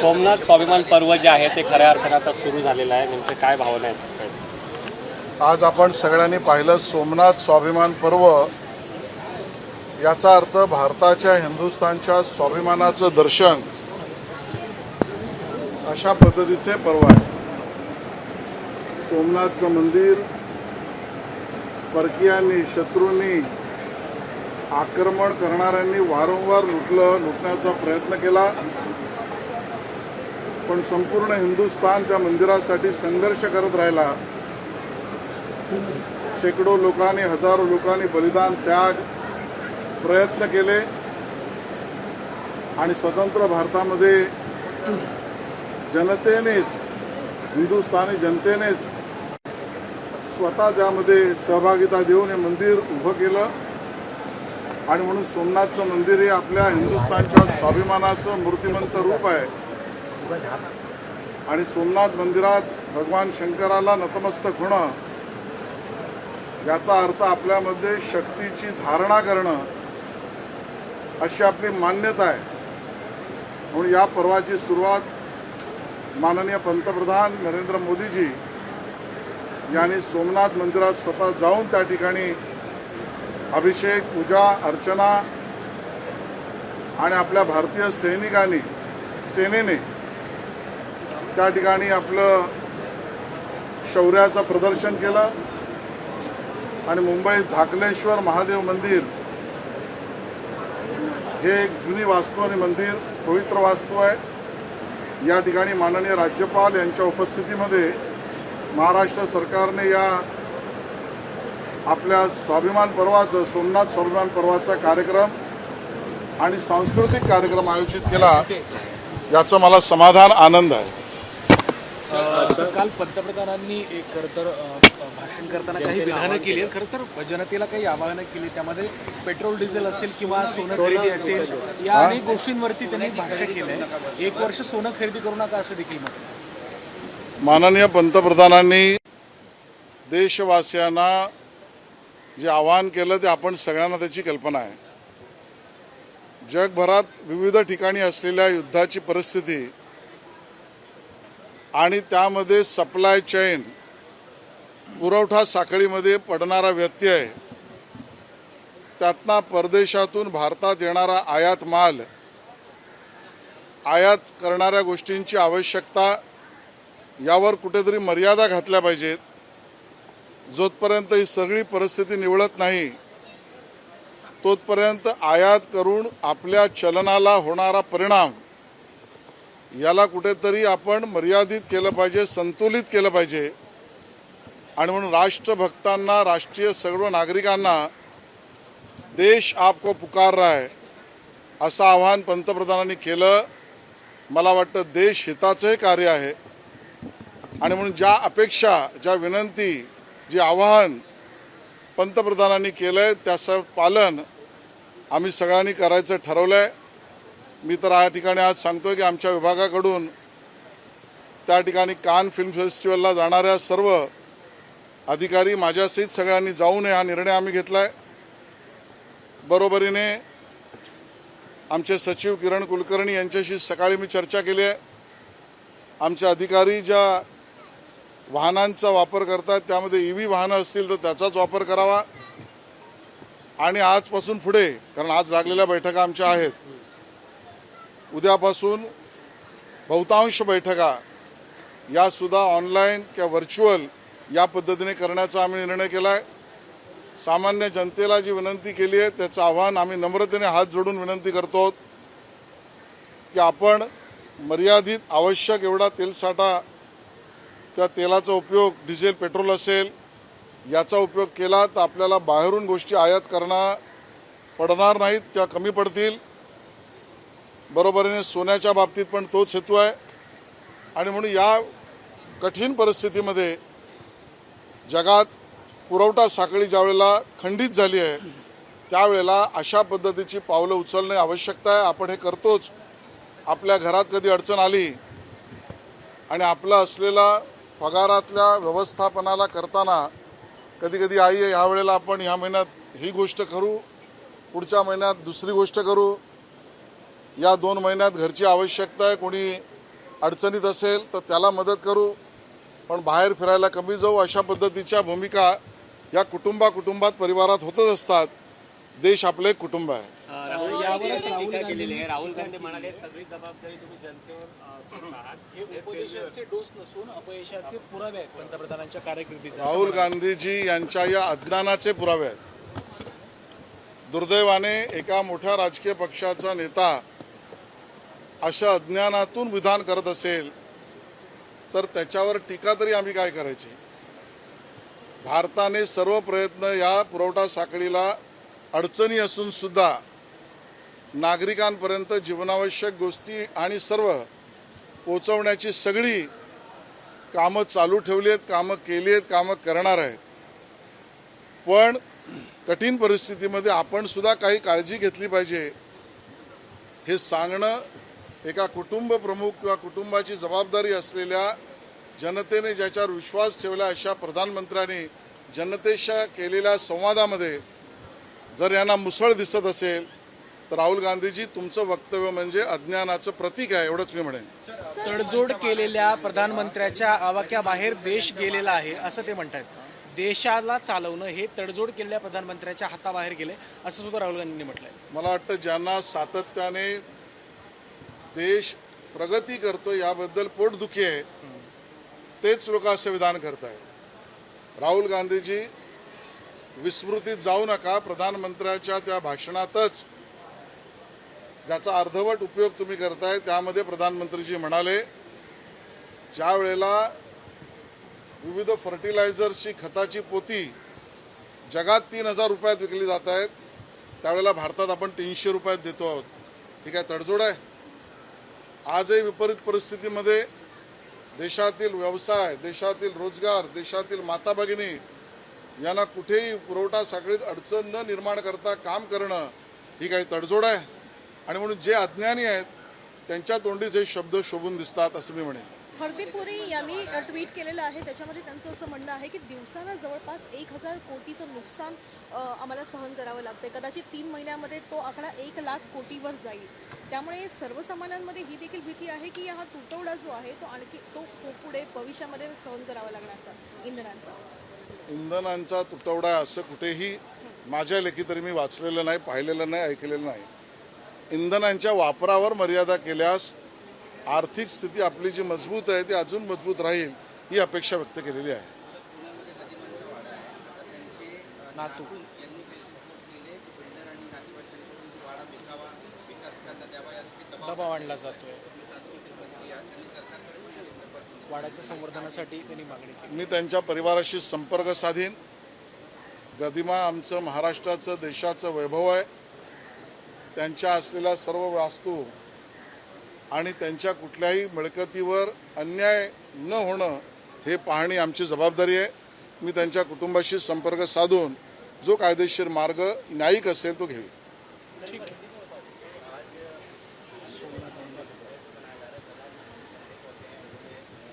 सोमनाथ स्वाभिमान पर्व जे आहे ते खऱ्या अर्थानं आता सुरू झालेलं आहे. नेमकं काय भावना आहेत? आज आपण सगळ्यांनी पाहिलं सोमनाथ स्वाभिमान पर्व. याचा अर्थ भारताच्या हिंदुस्थानच्या स्वाभिमानाचं दर्शन अशा पद्धतीचे पर्व आहे. सोमनाथचं मंदिर परकीयांनी, शत्रूंनी, आक्रमण करणाऱ्यांनी वारंवार लुटण्याचा प्रयत्न केला, पण संपूर्ण हिंदुस्थान त्या मंदिरासाठी संघर्ष करत राहिला. शेकडो लोकांनी, हजारो लोकांनी बलिदान, त्याग, प्रयत्न केले आणि स्वतंत्र भारतामध्ये जनतेनेच, हिंदुस्थानी जनतेनेच स्वतः त्यामध्ये सहभागिता देऊन हे मंदिर उभं केलं. आणि म्हणून सोमनाथचं मंदिर हे आपल्या हिंदुस्थानच्या स्वाभिमानाचं मूर्तिमंत रूप आहे. आणि सोमनाथ मंदिरात भगवान शंकराला नतमस्तक होणं याचा अर्थ आपल्यामध्ये शक्तीची धारणा करणं अशी आपली मान्यता आहे. म्हणून या पर्वाची सुरुवात माननीय पंतप्रधान नरेंद्र मोदीजी यांनी सोमनाथ मंदिरात स्वतः जाऊन त्या ठिकाणी अभिषेक, पूजा, अर्चना आणि आपल्या भारतीय सेनेने त्या ठिकाणी आपलं शौर्याचं प्रदर्शन केलं. आणि मुंबईत धाकलेश्वर महादेव मंदिर हे एक जुनी वास्तू आणि मंदिर, पवित्र वास्तू आहे. या ठिकाणी माननीय राज्यपाल यांच्या उपस्थितीमध्ये महाराष्ट्र सरकारने या आपल्या स्वाभिमान पर्वाचं, सोमनाथ स्वाभिमान पर्वाचा कार्यक्रम आणि सांस्कृतिक कार्यक्रम आयोजित केला. याचं मला समाधान, आनंद आहे. काल पंतप्रधानांनी एक खरं तर भाषण करताना काही विधानं केली आहेत, खरं तर जनतेला काही आवाहनं केली. त्यामध्ये पेट्रोल, डिझेल असेल किंवा सोनं खरेदी असेल, या अनेक गोष्टींवरती त्यांनी भाष्य केलं आहे. 1 वर्ष सोनं खरेदी करू नका असं देखील मत. माननीय पंतप्रधानांनी देशवासियांना जे आवाहन केलं ते आपण सगळ्यांना त्याची कल्पना आहे. जगभरात विविध ठिकाणी असलेल्या युद्धाची परिस्थिती आणि त्यामध्ये सप्लाय चेन, पुरवठा साखळीमध्ये पडणारा व्यत्यय, त्यातनं परदेशातून भारतात येणारा आयात माल, आयात करणाऱ्या गोष्टींची आवश्यकता, यावर कुठेतरी मर्यादा घातल्या पाहिजेत. जोपर्यंत ही सगळी परिस्थिती निवळत नाही तोपर्यंत आयात करून आपल्या चलनाला होणारा परिणाम याला कुठेतरी आपण मर्यादित केलं पाहिजे, संतुलित केलं पाहिजे. आणि म्हणून राष्ट्रभक्तांना, राष्ट्रीय सर्व नागरिकांना देश आपको पुकार रहा है असं आवाहन पंतप्रधानांनी केलं. मला वाटतं देश हिताचं हे कार्य आहे. आणि म्हणून ज्या अपेक्षा, ज्या विनंती, जे आवाहन पंतप्रधानांनी केलं आहे त्याचं पालन आम्ही सगळ्यांनी करायचं ठरवलं आहे. मी तर या ठिकाणी आज सांगतो की आमच्या विभागाकडून त्या ठिकाणी कान फिल्म फेस्टिवलला जाणाऱ्या सर्व अधिकारी माझ्यासहित सगळ्यांनी जाऊ नये हा निर्णय आम्ही घेतला आहे. बरोबरीने आमचे सचिव किरण कुलकर्णी यांच्याशी सकाळी मी चर्चा केली आहे. आमचे अधिकारी ज्या वाहनांचा वापर करतात त्यामध्ये EV वाहनं असतील तर त्याचाच वापर करावा. आणि आजपासून पुढे, कारण आज लागलेल्या बैठका आमच्या आहेत, उद्यापासून बहुतांश बैठका यासुद्धा ऑनलाईन किंवा व्हर्च्युअल या पद्धतीने करण्याचा आम्ही निर्णय केला आहे. सामान्य जनतेला जी विनंती केली आहे त्याचं आव्हान आम्ही नम्रतेने हात जोडून विनंती करतो की आपण मर्यादित आवश्यक एवढा तेलसाठा किंवा तेलाचा उपयोग, डिझेल, पेट्रोल असेल, याचा उपयोग केला तर आपल्याला बाहेरून गोष्टी आयात करणं पडणार नाहीत किंवा कमी पडतील. बरोबरीने सोन्याच्या बाबतीत पण तोच हेतू आहे. आणि म्हणून या कठीण परिस्थितीमध्ये जगात पुरवठा साखळी ज्यावेळेला खंडित झाली आहे त्यावेळेला अशा पद्धतीची पावलं उचलणे आवश्यकता आहे. आपण हे करतोच. आपल्या घरात कधी अडचण आली आणि आपला असलेला पगारातल्या व्यवस्थापनाला करताना कधी कधी आई ह्या वेळेला आपण ह्या महिन्यात ही गोष्ट करू, पुढच्या महिन्यात दुसरी गोष्ट करू, या 2 महिन्यात घरची आवश्यकता आहे, कोणी अडचणीत असेल तर त्याला मदत करू, पण बाहेर फिरायला कमी जाऊ, अशा पद्धतीच्या भूमिका या कुटुंबात परिवारात होतच असतात. देश आपले कुटुंब आहे. यावरच टीका केलेली आहे. राहुल गांधी म्हणाले सगळी जबाबदारी तुम्ही जनतेवर सोडत आहात. हे उपदेशाचे डोस नसून अपयशाचे पुरावे आहेत पंतप्रधानांच्या कारकिर्दीचे. राहुल गांधीजी यांच्या या अज्ञानाचे पुरावे आहेत. दुर्दैवाने एका मोठ्या राजकीय पक्षाचा नेता अशा अज्ञानातून विधान करत असेल तर त्याच्यावर टीका तरी आम्ही काय करायची. भारताने सर्व प्रयत्न या पुरवठा साखळीला अडचणी असून सुद्धा नागरिकांपर्यंत जीवनावश्यक गोष्टी आणि सर्व पोचवण्याची सगळी कामं चालू ठेवली आहेत, कामं केली आहेत, कामं करणार आहेत. पण कठीण परिस्थितीमध्ये आपण सुद्धा काही काळजी घेतली पाहिजे हे सांगणं एका कुटुंब प्रमुख किंवा कुटुंबाची जबाबदारी असलेल्या जनतेने ज्याच्यावर विश्वास ठेवला अशा प्रधानमंत्र्यांनी जनतेशी केलेल्या संवादामध्ये जर यांना मुसळ दिसत असेल तर राहुल गांधीजी तुमचं वक्तव्य म्हणजे अज्ञानाचं प्रतीक आहे, एवढंच मी म्हणेन. तडजोड केलेल्या प्रधानमंत्र्याच्या आवाक्याबाहेर देश गेलेला आहे असं ते म्हणतात. देशाला चालवणं हे तडजोड केलेल्या प्रधानमंत्र्याच्या हाताबाहेर गेले असं सुद्धा राहुल गांधींनी म्हटलंय. मला वाटतं ज्यांना सातत्याने देश प्रगती करतो याबद्दल पोटदुखी आहे तेच लोक असे विधान करत आहेत. राहुल गांधीजी विस्मृतीत जाऊ नका. प्रधानमंत्र्याच्या त्या भाषणातच ज्याचा अर्धवट उपयोग तुम्ही करताय त्यामध्ये प्रधानमंत्रीजी म्हणाले ज्या वेळेला विविध फर्टिलायझर्सची खताची पोती जगात 3,000 रुपयात विकली जात आहेत त्यावेळेला भारतात आपण 300 रुपयात देतो आहोत. ही काय तडजोड आहे? आजही विपरीत परिस्थितीमध्ये देशातील व्यवसाय, देशातील रोजगार, देशातील माता भगिनी यांना कुठेही पुरवठा साखळीत अडचण न निर्माण करता काम करणं ही काही तडजोड आहे. आणि म्हणून जे अज्ञानी आहेत त्यांच्या तोंडीच हे शब्द शोभून दिसतात असं मी म्हणेन. हरदीप पुरी यांनी ट्विट केलेलं आहे. त्याच्यामध्ये त्यांचं असं म्हणणं आहे की दिवसाला जवळपास 1,000 कोटीचं नुकसान आम्हाला सहन करावं लागतं. कदाचित 3 महिन्यामध्ये तो आकडा 1,00,000 कोटीवर जाईल. त्यामुळे सर्वसामान्यांमध्ये ही देखील भीती आहे की हा तुटवडा जो आहे तो आणखी पुढे भविष्यामध्ये सहन करावा लागणार इंधनांचा तुटवडा आहे असं कुठेही माझ्या लेखी तरी मी वाचलेलं नाही, पाहिलेलं नाही, ऐकलेलं नाही. इंधनांच्या वापरावर मर्यादा केल्यास आर्थिक स्थिती आपली जी मजबूत आहे ती अजून मजबूत राहील ही अपेक्षा व्यक्त केलेली आहे. दबाव आणला जातोय. वाड्याच्या संवर्धनासाठी त्यांनी मागणी केली. मी त्यांच्या परिवाराशी संपर्क साधीन. गदिमा आमचं महाराष्ट्राचं देशाचं वैभव आहे. त्यांच्या असलेल्या सर्व वास्तू आणि त्यांच्या कुठल्याही मिळकतीवर अन्याय न होणं हे पाहणी आमची जबाबदारी आहे. मी त्यांच्या कुटुंबाशी संपर्क साधून जो कायदेशीर मार्ग न्यायिक असेल तो घेईल.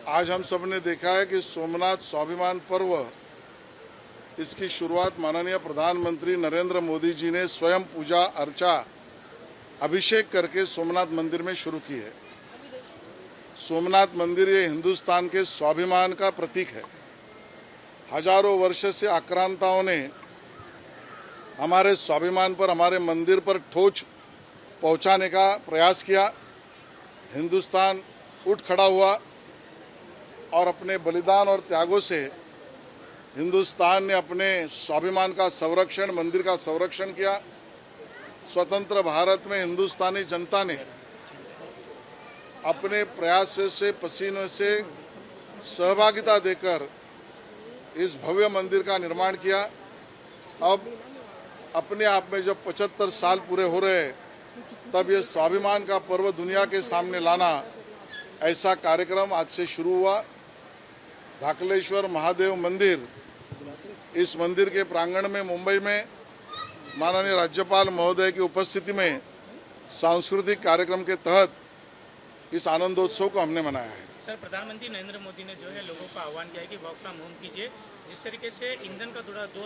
आज हम सब ने देखा है कि सोमनाथ स्वाभिमान पर्व इसकी शुरुआत माननीय प्रधानमंत्री नरेंद्र मोदी जी ने स्वयं पूजा अर्चा अभिषेक करके सोमनाथ मंदिर में शुरू की है. सोमनाथ मंदिर ये हिंदुस्तान के स्वाभिमान का प्रतीक है. हजारों वर्ष से आक्रांताओं ने हमारे स्वाभिमान पर, हमारे मंदिर पर ठोस पहुंचाने का प्रयास किया. हिंदुस्तान उठ खड़ा हुआ और अपने बलिदान और त्यागों से हिंदुस्तान ने अपने स्वाभिमान का संरक्षण, मंदिर का संरक्षण किया. स्वतंत्र भारत में हिंदुस्तानी जनता ने अपने प्रयास से, पसीने से सहभागिता देकर इस भव्य मंदिर का निर्माण किया. अब अपने आप में जब 75 साल पूरे हो रहे तब ये स्वाभिमान का पर्व दुनिया के सामने लाना, ऐसा कार्यक्रम आज से शुरू हुआ. धाकलेश्वर महादेव मंदिर, इस मंदिर के प्रांगण में मुंबई में माननीय राज्यपाल महोदय की उपस्थिति में सांस्कृतिक कार्यक्रम के तहत इस आनंदोत्सव को हमने मनाया है. सर, प्रधानमंत्री नरेंद्र मोदी ने जो है लोगों को आह्वान किया है कि वर्क फ्रॉम होम कीजिए. जिस तरीके से ईंधन का थोड़ा दो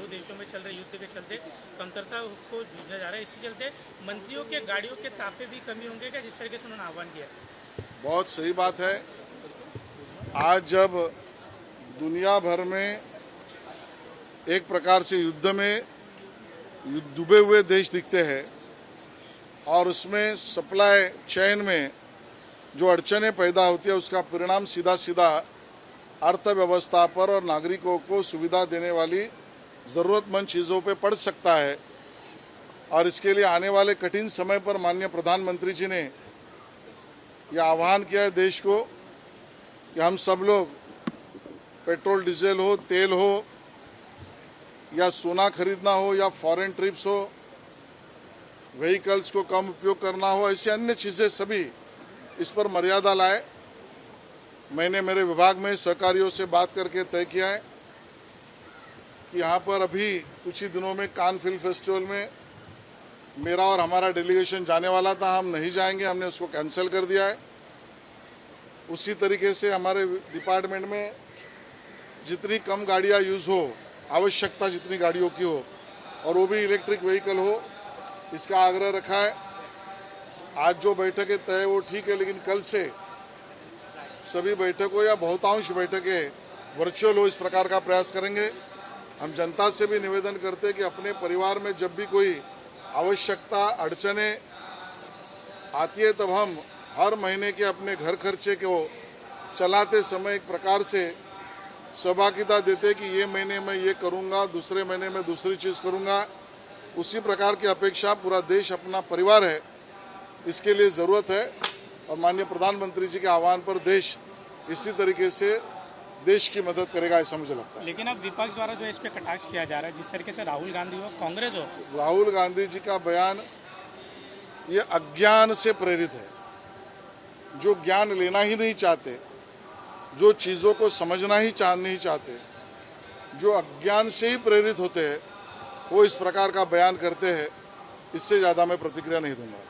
देशों में चल रहे युद्ध के चलते कमतरता को जूझा जा रहा है, इसी चलते मंत्रियों के गाड़ियों के ताफे भी कमी होंगे क्या, जिस तरीके से उन्होंने आह्वान किया. बहुत सही बात है। आज जब दुनिया भर में एक प्रकार से युद्ध में डूबे हुए देश दिखते हैं और उसमें सप्लाई चेन में जो अड़चनें पैदा होती है उसका परिणाम सीधा सीधा अर्थव्यवस्था पर और नागरिकों को सुविधा देने वाली ज़रूरतमंद चीज़ों पे पड़ सकता है। और इसके लिए आने वाले कठिन समय पर माननीय प्रधानमंत्री जी ने यह आह्वान किया है देश को कि हम सब लोग पेट्रोल डीजल हो, तेल हो या सोना खरीदना हो या फॉरेन ट्रिप्स हो, व्हीकल्स को कम उपयोग करना हो, ऐसी अन्य चीज़ें सभी इस पर मर्यादा लाए। मैंने मेरे विभाग में सहकारियों से बात करके तय किया है कि यहाँ पर अभी कुछ ही दिनों में कान फिल्म फेस्टिवल में मेरा और हमारा डेलीगेशन जाने वाला था, हम नहीं जाएंगे, हमने उसको कैंसिल कर दिया है। उसी तरीके से हमारे डिपार्टमेंट में जितनी कम गाड़ियाँ यूज़ हो, आवश्यकता जितनी गाड़ियों की हो और वो भी इलेक्ट्रिक व्हीकल हो, इसका आग्रह रखा है। आज जो बैठकें तय वो ठीक है, लेकिन कल से सभी बैठकों या बहुतांश बैठकें वर्चुअल हो, इस प्रकार का प्रयास करेंगे। हम जनता से भी निवेदन करते हैं कि अपने परिवार में जब भी कोई आवश्यकता अड़चनें आती है तब हम हर महीने के अपने घर खर्चे को चलाते समय एक प्रकार से सहभागिता देते कि ये महीने में ये करूँगा, दूसरे महीने में दूसरी चीज़ करूँगा। उसी प्रकार की अपेक्षा पूरा देश अपना परिवार है, इसके लिए ज़रूरत है। और माननीय प्रधानमंत्री जी के आह्वान पर देश इसी तरीके से देश की मदद करेगा, ऐसा मुझे लगता है। लेकिन अब विपक्ष द्वारा जो इस पे कटाक्ष किया जा रहा है, जिस तरीके से राहुल गांधी हो, कांग्रेस हो, राहुल गांधी जी का बयान ये अज्ञान से प्रेरित है। जो ज्ञान लेना ही नहीं चाहते, जो चीज़ों को समझना ही नहीं चाहते, जो अज्ञान से ही प्रेरित होते हैं, वो इस प्रकार का बयान करते हैं। इससे ज़्यादा मैं प्रतिक्रिया नहीं दूंगा।